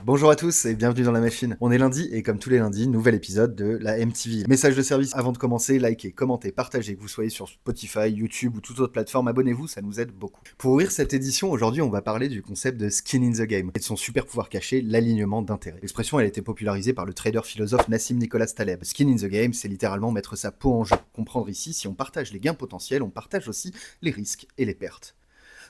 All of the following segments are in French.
Bonjour à tous et bienvenue dans la machine. On est lundi et comme tous les lundis, nouvel épisode de la MTV. Message de service avant de commencer, likez, commentez, partagez, que vous soyez sur Spotify, YouTube ou toute autre plateforme, abonnez-vous, ça nous aide beaucoup. Pour ouvrir cette édition, aujourd'hui on va parler du concept de skin in the game et de son super pouvoir caché, l'alignement d'intérêts. L'expression elle a été popularisée par le trader philosophe Nassim Nicholas Taleb. Skin in the game, c'est littéralement mettre sa peau en jeu. Comprendre ici, si on partage les gains potentiels, on partage aussi les risques et les pertes.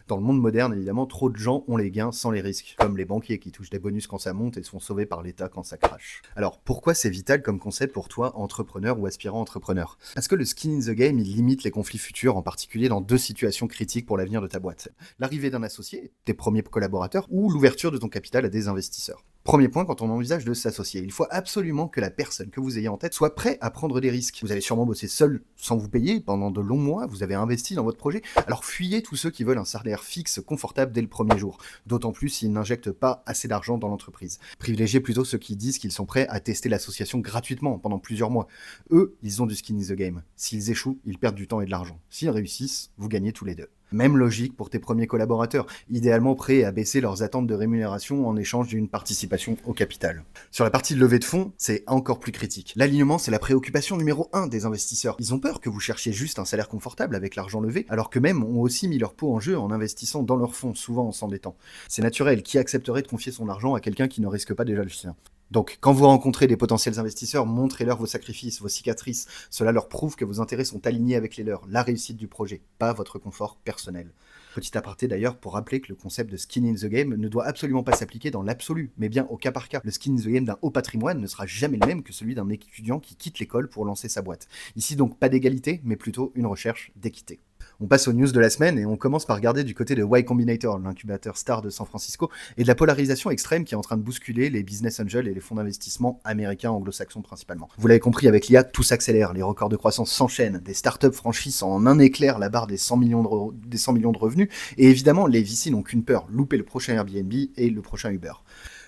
Dans le monde moderne, évidemment, trop de gens ont les gains sans les risques, comme les banquiers qui touchent des bonus quand ça monte et sont sauvés par l'État quand ça crache. Alors, pourquoi c'est vital comme concept pour toi, entrepreneur ou aspirant entrepreneur? Parce que le skin in the game, il limite les conflits futurs, en particulier dans deux situations critiques pour l'avenir de ta boîte. L'arrivée d'un associé, tes premiers collaborateurs, ou l'ouverture de ton capital à des investisseurs. Premier point, quand on envisage de s'associer, il faut absolument que la personne que vous ayez en tête soit prête à prendre des risques. Vous allez sûrement bosser seul sans vous payer pendant de longs mois, vous avez investi dans votre projet, alors fuyez tous ceux qui veulent un salaire fixe confortable dès le premier jour, d'autant plus s'ils n'injectent pas assez d'argent dans l'entreprise. Privilégiez plutôt ceux qui disent qu'ils sont prêts à tester l'association gratuitement pendant plusieurs mois. Eux, ils ont du skin in the game. S'ils échouent, ils perdent du temps et de l'argent. S'ils réussissent, vous gagnez tous les deux. Même logique pour tes premiers collaborateurs, idéalement prêts à baisser leurs attentes de rémunération en échange d'une participation au capital. Sur la partie de levée de fonds, c'est encore plus critique. L'alignement, c'est la préoccupation numéro 1 des investisseurs. Ils ont peur que vous cherchiez juste un salaire confortable avec l'argent levé, alors que même ont aussi mis leur peau en jeu en investissant dans leurs fonds, souvent en s'endettant. C'est naturel, qui accepterait de confier son argent à quelqu'un qui ne risque pas déjà le sien? Donc, quand vous rencontrez des potentiels investisseurs, montrez-leur vos sacrifices, vos cicatrices. Cela leur prouve que vos intérêts sont alignés avec les leurs, la réussite du projet, pas votre confort personnel. Petit aparté d'ailleurs pour rappeler que le concept de skin in the game ne doit absolument pas s'appliquer dans l'absolu, mais bien au cas par cas. Le skin in the game d'un haut patrimoine ne sera jamais le même que celui d'un étudiant qui quitte l'école pour lancer sa boîte. Ici donc pas d'égalité, mais plutôt une recherche d'équité. On passe aux news de la semaine et on commence par regarder du côté de Y Combinator, l'incubateur star de San Francisco, et de la polarisation extrême qui est en train de bousculer les business angels et les fonds d'investissement américains, anglo-saxons principalement. Vous l'avez compris, avec l'IA, tout s'accélère, les records de croissance s'enchaînent, des startups franchissent en un éclair la barre des 100 millions de revenus, et évidemment, les VC n'ont qu'une peur, louper le prochain Airbnb et le prochain Uber.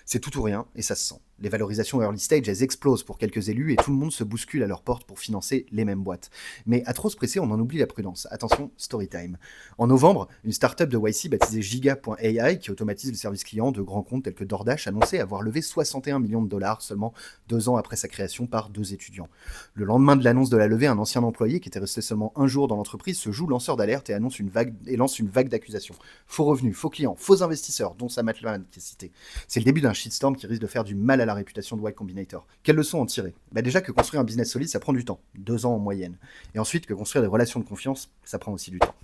C'est tout ou rien, et ça se sent. Les valorisations early stage, elles explosent pour quelques élus et tout le monde se bouscule à leur porte pour financer les mêmes boîtes. Mais à trop se presser, on en oublie la prudence. Attention, story time. En novembre, une startup de YC baptisée Giga.ai, qui automatise le service client de grands comptes tels que DoorDash, annonçait avoir levé 61 millions de dollars seulement 2 ans après sa création par 2 étudiants. Le lendemain de l'annonce de la levée, un ancien employé qui était resté seulement un jour dans l'entreprise se joue lanceur d'alerte et lance une vague d'accusations. Faux revenus, faux clients, faux investisseurs, dont Sam Altman qui est cité. C'est le début d'un shitstorm qui risque de faire du mal à la réputation de Y Combinator. Quelles leçons en tirer? Déjà que construire un business solide, ça prend du temps, 2 ans en moyenne. Et ensuite que construire des relations de confiance, ça prend aussi du temps.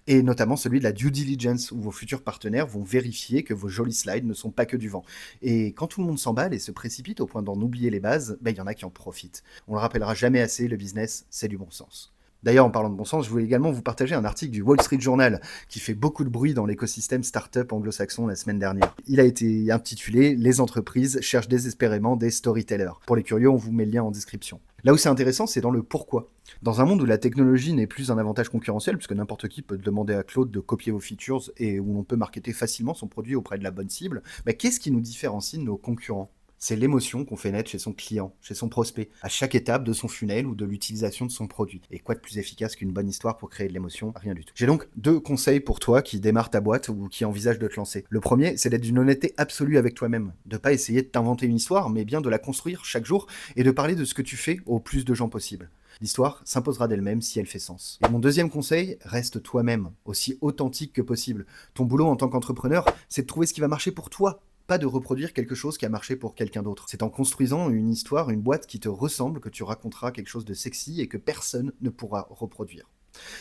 Et notamment celui de la due diligence, où vos futurs partenaires vont vérifier que vos jolis slides ne sont pas que du vent. Et quand tout le monde s'emballe et se précipite au point d'en oublier les bases, il y en a qui en profitent. On le rappellera jamais assez, le business, c'est du bon sens. D'ailleurs, en parlant de bon sens, je voulais également vous partager un article du Wall Street Journal qui fait beaucoup de bruit dans l'écosystème startup anglo-saxon la semaine dernière. Il a été intitulé « Les entreprises cherchent désespérément des storytellers ». Pour les curieux, on vous met le lien en description. Là où c'est intéressant, c'est dans le pourquoi. Dans un monde où la technologie n'est plus un avantage concurrentiel, puisque n'importe qui peut demander à Claude de copier vos features et où l'on peut marketer facilement son produit auprès de la bonne cible, qu'est-ce qui nous différencie de nos concurrents? C'est l'émotion qu'on fait naître chez son client, chez son prospect, à chaque étape de son funnel ou de l'utilisation de son produit. Et quoi de plus efficace qu'une bonne histoire pour créer de l'émotion? Rien du tout. J'ai donc 2 conseils pour toi qui démarre ta boîte ou qui envisage de te lancer. Le premier, c'est d'être d'une honnêteté absolue avec toi-même. De pas essayer de t'inventer une histoire, mais bien de la construire chaque jour et de parler de ce que tu fais au plus de gens possible. L'histoire s'imposera d'elle-même si elle fait sens. Et mon deuxième conseil, reste toi-même, aussi authentique que possible. Ton boulot en tant qu'entrepreneur, c'est de trouver ce qui va marcher pour toi, pas de reproduire quelque chose qui a marché pour quelqu'un d'autre. C'est en construisant une histoire, une boîte qui te ressemble que tu raconteras quelque chose de sexy et que personne ne pourra reproduire.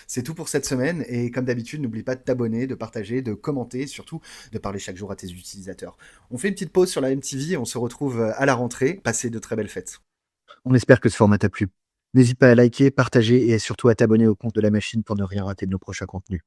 C'est tout pour cette semaine et comme d'habitude, n'oublie pas de t'abonner, de partager, de commenter, surtout de parler chaque jour à tes utilisateurs. On fait une petite pause sur la MTV et on se retrouve à la rentrée. Passez de très belles fêtes. On espère que ce format t'a plu. N'hésite pas à liker, partager et surtout à t'abonner au compte de la machine pour ne rien rater de nos prochains contenus.